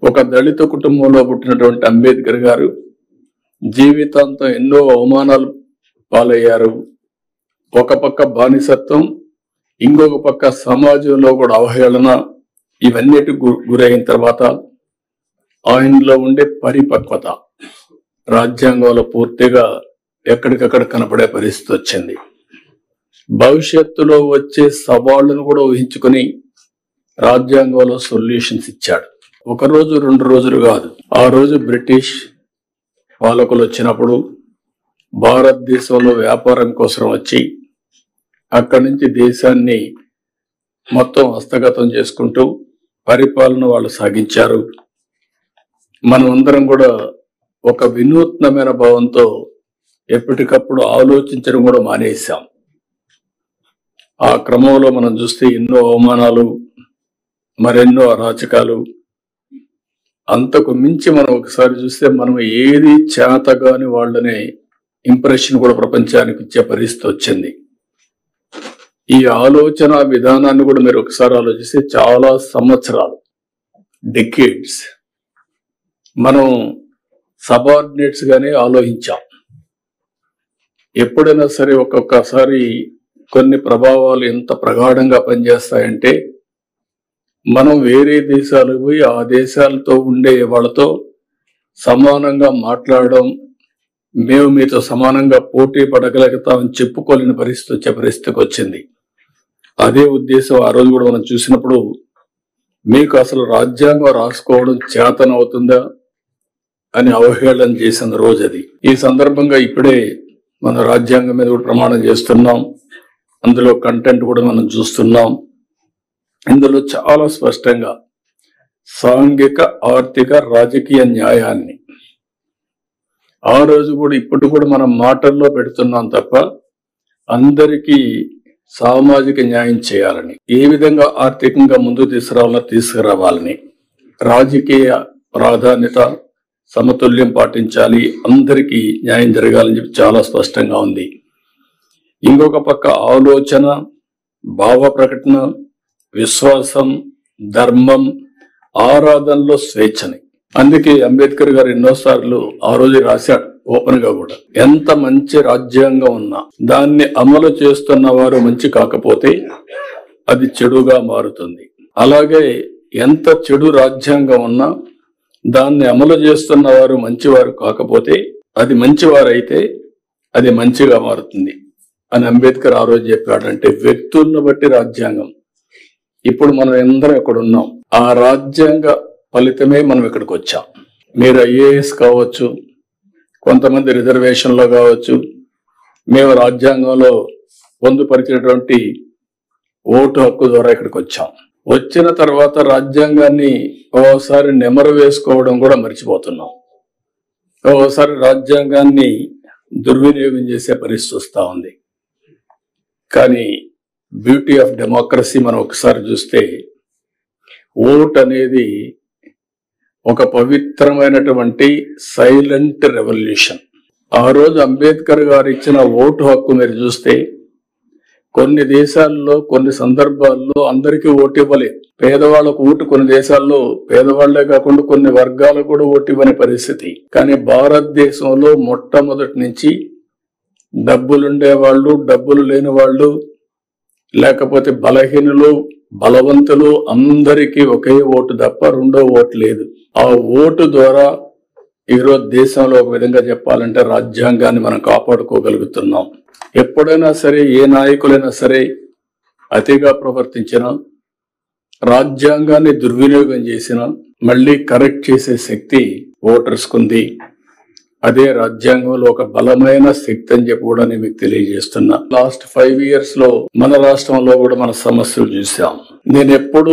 ఒక దళిత కుటుంబంలో పుట్టినటువంటి అంబేద్కర్ గారు జీవితాంతం ఎన్నో అవమానాలు పాలయ్యారు. ఒక పక్క బానిసత్వం, ఇంకొక పక్క సమాజంలో కూడా అవహేళన, ఇవన్నిటి గురైన తర్వాత ఆయనలో ఉండే పరిపక్వత రాజ్యాంగంలో పూర్తిగా ఎక్కడికక్కడ కనపడే పరిస్థితి వచ్చింది. భవిష్యత్తులో వచ్చే సవాళ్లను కూడా ఊహించుకుని రాజ్యాంగంలో సొల్యూషన్స్ ఇచ్చాడు. ఒక రోజు 2 రోజులు కాదు. ఆ రోజు బ్రిటిష్ పాలకులు వచ్చినప్పుడు భారతదేశంలో వ్యాపారం కోసం వచ్చి అక్కడి నుంచి దేశాన్ని మొత్తం హస్తగతం చేసుకుంటూ పరిపాలన వాళ్ళు సాగించారు. మనమందరం కూడా ఒక వినూత్నమైన భావంతో ఎప్పటికప్పుడు ఆలోచించడం కూడా మానేశాం. ఆ క్రమంలో మనం చూస్తే ఎన్నో అవమానాలు, మరెన్నో అరాచకాలు. అంతకు మించి మనం ఒకసారి చూస్తే మనం ఏది చేతగాని వాళ్ళనే ఇంప్రెషన్ కూడా ప్రపంచానికి ఇచ్చే పరిస్థితి వచ్చింది. ఈ ఆలోచన విధానాన్ని కూడా మీరు ఒకసారి ఆలోచిస్తే చాలా సంవత్సరాలు, డెకేడ్స్ మనం సబార్డినేట్స్ గానే ఆలోచించాం. ఎప్పుడైనా సరే ఒక్కొక్కసారి కొన్ని ప్రభావాలు ఎంత ప్రగాఢంగా పనిచేస్తాయంటే మనం వేరే దేశాలకు పోయి ఆ దేశాలతో ఉండే వాళ్ళతో సమానంగా మాట్లాడడం, మేము మీతో సమానంగా పోటీ పడగలుగుతామని చెప్పుకోలేని పరిస్థితి వచ్చే పరిస్థితికి వచ్చింది. అదే ఉద్దేశం ఆ రోజు కూడా మనం చూసినప్పుడు మీకు అసలు రాజ్యాంగం రాసుకోవడం చేతనవుతుందా అని అవహేళన చేసిన రోజు అది. ఈ సందర్భంగా ఇప్పుడే మన రాజ్యాంగం మీద కూడా ప్రమాణం చేస్తున్నాం. అందులో కంటెంట్ కూడా మనం చూస్తున్నాం. ఇందులో చాలా స్పష్టంగా సాంఘిక, ఆర్థిక, రాజకీయ న్యాయాన్ని ఆ రోజు కూడా ఇప్పుడు కూడా మనం మాటల్లో పెడుతున్నాం తప్ప అందరికీ సామాజిక న్యాయం చేయాలని, ఏ విధంగా ఆర్థికంగా ముందుకు తీసుకురావాలని, రాజకీయ ప్రాధాన్యత సమతుల్యం పాటించాలి, అందరికీ న్యాయం జరగాలని చెప్పి చాలా స్పష్టంగా ఉంది. ఇంకొక పక్క ఆలోచన, భావ ప్రకటన, విశ్వాసం, ధర్మం, ఆరాధనలో స్వేచ్ఛని. అందుకే అంబేద్కర్ గారు ఎన్నోసార్లు ఆ రోజు రాశాడు ఓపెన్ గా కూడా, ఎంత మంచి రాజ్యాంగం ఉన్నా దాన్ని అమలు చేస్తున్న వారు మంచి కాకపోతే అది చెడుగా మారుతుంది. అలాగే ఎంత చెడు రాజ్యాంగం ఉన్నా దాన్ని అమలు చేస్తున్న వారు మంచివారు కాకపోతే అది మంచివారైతే అది మంచిగా మారుతుంది అని అంబేద్కర్ ఆ రోజు చెప్పాడు. అంటే వ్యక్తులను బట్టి రాజ్యాంగం. ఇప్పుడు మనం అందరం ఇక్కడ ఉన్నాం, ఆ రాజ్యాంగ ఫలితమే మనం ఇక్కడికి వచ్చాం. మీరు ఐఏఎస్ కావచ్చు, కొంతమంది రిజర్వేషన్లో కావచ్చు, మేము రాజ్యాంగంలో పొందుపరిచినటువంటి ఓటు హక్కు ద్వారా ఇక్కడికి వచ్చాం. వచ్చిన తర్వాత రాజ్యాంగాన్ని ఓసారి నెమరు వేసుకోవడం కూడా మర్చిపోతున్నాం. ఓసారి రాజ్యాంగాన్ని దుర్వినియోగం చేసే పరిస్థితి వస్తూ ఉంది. కానీ బ్యూటీ ఆఫ్ డెమోక్రసీ మనం ఒకసారి చూస్తే ఓట్ అనేది ఒక పవిత్రమైనటువంటి సైలెంట్ రెవల్యూషన్. ఆ రోజు అంబేద్కర్ గారు ఇచ్చిన ఓటు హక్కు మీరు చూస్తే కొన్ని దేశాల్లో కొన్ని సందర్భాల్లో అందరికీ ఓటు ఇవ్వలేదు. పేదవాళ్ళకు ఓటు కొన్ని దేశాల్లో పేదవాళ్లే కాకుండా కొన్ని వర్గాలకు కూడా ఓటు ఇవ్వని పరిస్థితి. కానీ భారతదేశంలో మొట్టమొదటి నుంచి డబ్బులుండే వాళ్ళు, డబ్బులు లేని వాళ్ళు, లేకపోతే బలహీనులు, బలవంతులు అందరికీ ఒకే ఓటు తప్ప రెండో ఓటు లేదు. ఆ ఓటు ద్వారా ఈరోజు దేశంలో ఒక విధంగా చెప్పాలంటే రాజ్యాంగాన్ని మనం కాపాడుకోగలుగుతున్నాం. ఎప్పుడైనా సరే ఏ నాయకులైనా సరే అతిగా ప్రవర్తించినా, రాజ్యాంగాన్ని దుర్వినియోగం చేసినా మళ్ళీ కరెక్ట్ చేసే శక్తి ఓటర్స్కు ఉంది. అదే రాజ్యాంగంలో ఒక బలమైన శక్తి అని చెప్పి కూడా నేను మీకు తెలియజేస్తున్నా. లాస్ట్ 5 years లో మన రాష్ట్రంలో కూడా మన సమస్యలు చూసాం. నేను ఎప్పుడు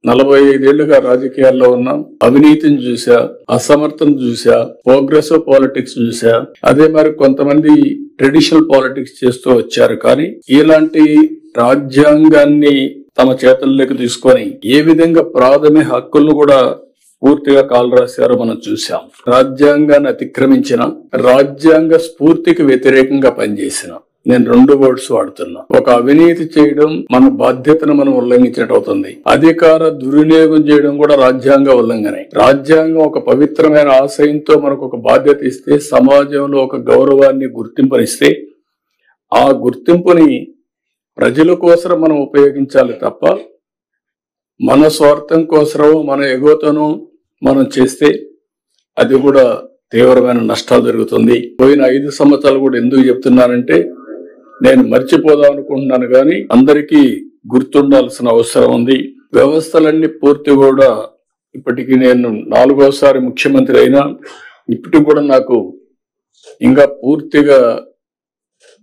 45 ఏళ్లుగా రాజకీయాల్లో ఉన్నా, అవినీతిని చూసా, అసమర్థను చూసా, ప్రోగ్రెసివ్ పాలిటిక్స్ చూసా. అదే మరి కొంతమంది ట్రెడిషనల్ పాలిటిక్స్ చేస్తూ వచ్చారు. కానీ ఇలాంటి రాజ్యాంగాన్ని తమ చేతుల్లోకి తీసుకొని ఏ విధంగా ప్రాథమిక హక్కులను కూడా పూర్తిగా కాలు రాశారో మనం చూసాం. రాజ్యాంగాన్ని అతిక్రమించిన, రాజ్యాంగ స్ఫూర్తికి వ్యతిరేకంగా పనిచేసిన నేను 2 వర్డ్స్ వాడుతున్నా. ఒక అవినీతి చేయడం మన బాధ్యతను మనం ఉల్లంఘించినట్టు అవుతుంది. అధికార దుర్వినియోగం చేయడం కూడా రాజ్యాంగ ఉల్లంఘనే. రాజ్యాంగం ఒక పవిత్రమైన ఆశయంతో మనకు ఒక బాధ్యత ఇస్తే, సమాజంలో ఒక గౌరవాన్ని గుర్తింపునిస్తే, ఆ గుర్తింపుని ప్రజల కోసం మనం ఉపయోగించాలి తప్ప మన స్వార్థం కోసమో మన ఎగోతోనో మనం చేస్తే అది కూడా తీవ్రమైన నష్టాలు జరుగుతుంది. పోయిన 5 సంవత్సరాలు కూడా ఎందుకు చెప్తున్నానంటే, నేను మర్చిపోదాం అనుకుంటున్నాను కానీ అందరికీ గుర్తుండాల్సిన అవసరం ఉంది. వ్యవస్థలన్నీ పూర్తి కూడా ఇప్పటికీ నేను 4వసారి ముఖ్యమంత్రి అయినా ఇప్పటికి కూడా నాకు ఇంకా పూర్తిగా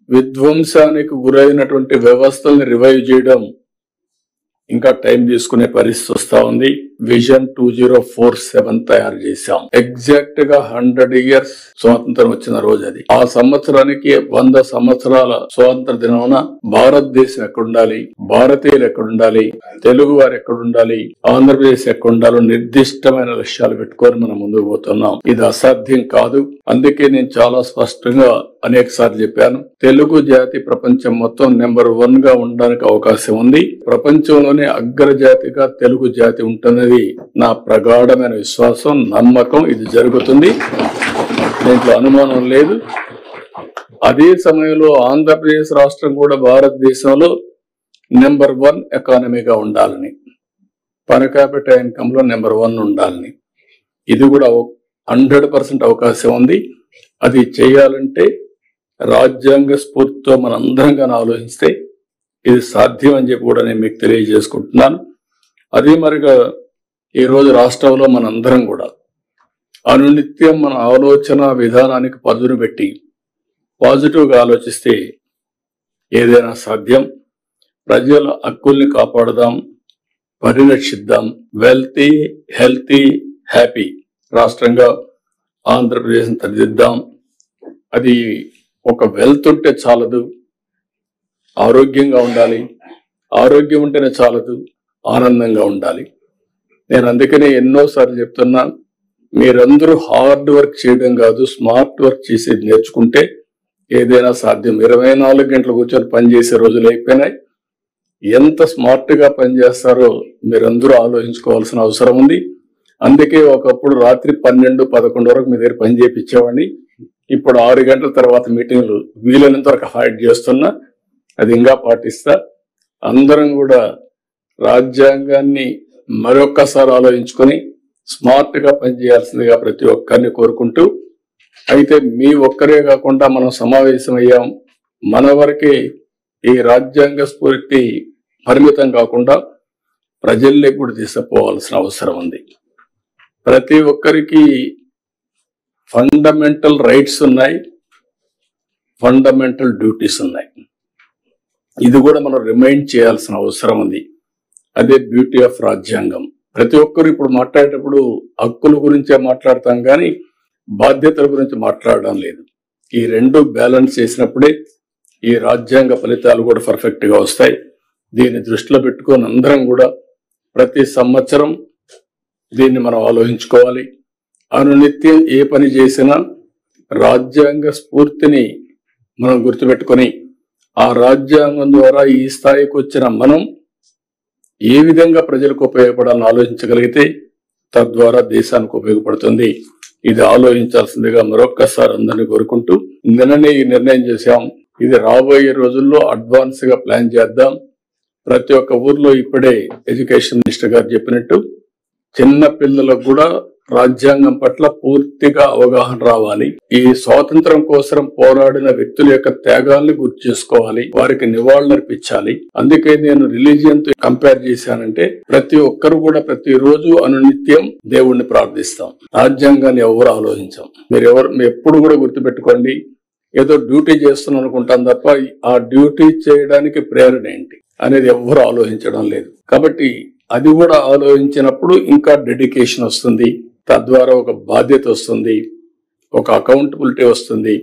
విధ్వంసానికి గురైనటువంటి వ్యవస్థల్ని రివైవ్ చేయడం ఇంకా టైం తీసుకునే పరిస్థితి వస్తా ఉంది. విజన్ 2047 తయారు చేశాం. ఎగ్జాక్ట్ గా 100 years స్వాతంత్రం వచ్చిన రోజు అది. ఆ సంవత్సరానికి 100 సంవత్సరాల స్వాతంత్ర దినమున భారతదేశం ఎక్కడుండాలి, భారతీయులు ఎక్కడుండాలి, తెలుగు వారు ఎక్కడుండాలి, ఆంధ్రప్రదేశ్ ఎక్కడుండాలో నిర్దిష్టమైన లక్ష్యాలు పెట్టుకొని మనం ముందుకు పోతున్నాం. ఇది అసాధ్యం కాదు. అందుకే నేను చాలా స్పష్టంగా అనేక సార్లు చెప్పాను, తెలుగు జాతి ప్రపంచం మొత్తం నెంబర్ 1 గా ఉండడానికి అవకాశం ఉంది. ప్రపంచంలోనే అగ్రజాతిగా తెలుగు జాతి ఉంటున్నది నా ప్రగాఢమైన విశ్వాసం, నమ్మకం. ఇది జరుగుతుంది, దీంట్లో అనుమానం లేదు. అదే సమయంలో ఆంధ్రప్రదేశ్ రాష్ట్రం కూడా భారతదేశంలో నెంబర్ 1 ఎకానమీగా ఉండాలని, పర్ క్యాపిటల్ ఇన్కమ్ లో నెంబర్ 1 ఉండాలని, ఇది కూడా 100% అవకాశం ఉంది. అది చేయాలంటే రాజ్యాంగ స్ఫూర్తితో మనందరం ఆలోచిస్తే ఇది సాధ్యం అని చెప్పి కూడా నేను మీకు తెలియజేసుకుంటున్నాను. అదే మరిగా ఈరోజు రాష్ట్రంలో మనందరం కూడా అనునిత్యం మన ఆలోచన విధానానికి పదును పెట్టి పాజిటివ్గా ఆలోచిస్తే ఏదైనా సాధ్యం. ప్రజల హక్కుల్ని కాపాడదాం, పరిరక్షిద్దాం. వెల్తీ, హెల్తీ, హ్యాపీ రాష్ట్రంగా ఆంధ్రప్రదేశ్ని తీర్చిదిద్దాం. అది ఒక వెల్త్ ఉంటే చాలదు, ఆరోగ్యంగా ఉండాలి. ఆరోగ్యం ఉంటేనే చాలదు, ఆనందంగా ఉండాలి. నేను అందుకనే ఎన్నోసార్లు చెప్తున్నా, మీరందరూ హార్డ్ వర్క్ చేయడం కాదు, స్మార్ట్ వర్క్ చేసేది నేర్చుకుంటే ఏదైనా సాధ్యం. 24 గంటలు కూర్చొని పనిచేసే రోజులు అయిపోయినాయి. ఎంత స్మార్ట్ గా పనిచేస్తారో మీరందరూ ఆలోచించుకోవాల్సిన అవసరం ఉంది. అందుకే ఒకప్పుడు రాత్రి 12-11 వరకు మీ దగ్గర పని చేయించేవాడిని. ఇప్పుడు 6 గంటల తర్వాత మీటింగ్లు వీలైనంత వరకు అవాయిడ్ చేస్తున్నా. అది ఇంకా పాటిస్తా. అందరం కూడా రాజ్యాంగాన్ని మరొక్కసారి ఆలోచించుకొని స్మార్ట్ గా పనిచేయాల్సిందిగా ప్రతి ఒక్కరిని కోరుకుంటూ, అయితే మీ ఒక్కరే కాకుండా మనం సమావేశమయ్యాం, మన వరకే ఈ రాజ్యాంగ స్ఫూర్తి పరిమితం కాకుండా ప్రజల్లోకి కూడా తీసుకుపోవాల్సిన అవసరం ఉంది. ప్రతి ఒక్కరికి ఫండమెంటల్ రైట్స్ ఉన్నాయి, ఫండమెంటల్ డ్యూటీస్ ఉన్నాయి. ఇది కూడా మనం రిమైండ్ చేయాల్సిన అవసరం ఉంది. అదే బ్యూటీ ఆఫ్ రాజ్యాంగం. ప్రతి ఒక్కరు ఇప్పుడు మాట్లాడేటప్పుడు హక్కుల గురించే మాట్లాడతాం కానీ బాధ్యతల గురించి మాట్లాడడం లేదు. ఈ రెండు బ్యాలెన్స్ చేసినప్పుడే ఈ రాజ్యాంగ ఫలితాలు కూడా పర్ఫెక్ట్ గా వస్తాయి. దీన్ని దృష్టిలో పెట్టుకొని అందరం కూడా ప్రతి సంవత్సరం దీన్ని మనం ఆలోచించుకోవాలి. అనునిత్యం ఏ పని చేసినా రాజ్యాంగ స్ఫూర్తిని మనం గుర్తుపెట్టుకొని ఆ రాజ్యాంగం ద్వారా ఈ స్థాయికి వచ్చిన మనం ఏ విధంగా ప్రజలకు ఉపయోగపడాలని ఆలోచించగలిగితే తద్వారా దేశానికి ఉపయోగపడుతుంది. ఇది ఆలోచించాల్సిందిగా మరొక్కసారి అందరినీ కోరుకుంటూ, నిన్ననే ఈ నిర్ణయం చేశాం. ఇది రాబోయే రోజుల్లో అడ్వాన్స్ గా ప్లాన్ చేద్దాం. ప్రతి ఒక్క ఊర్లో ఇప్పుడే ఎడ్యుకేషన్ మినిస్టర్ గారు చెప్పినట్టు చిన్న పిల్లలకు కూడా రాజ్యాంగం పట్ల పూర్తిగా అవగాహన రావాలి. ఈ స్వాతంత్రం కోసం పోరాడిన వ్యక్తుల యొక్క త్యాగాల్ని గుర్తు చేసుకోవాలి, వారికి నివాళులర్పించాలి. అందుకే నేను రిలీజియన్ తో కంపేర్ చేశానంటే ప్రతి ఒక్కరు కూడా ప్రతిరోజు అనునిత్యం దేవుణ్ణి ప్రార్థిస్తాం, రాజ్యాంగాన్ని ఎవరు ఆలోచించాం. మీరు ఎప్పుడు కూడా గుర్తుపెట్టుకోండి, ఏదో డ్యూటీ చేస్తున్నాం అనుకుంటాం తప్ప ఆ డ్యూటీ చేయడానికి ప్రేరణ ఏంటి అనేది ఎవ్వరు ఆలోచించడం లేదు. కాబట్టి అది కూడా ఆలోచించినప్పుడు ఇంకా డెడికేషన్ వస్తుంది, తద్వారా ఒక బాధ్యత వస్తుంది, ఒక అకౌంటబిలిటీ వస్తుంది.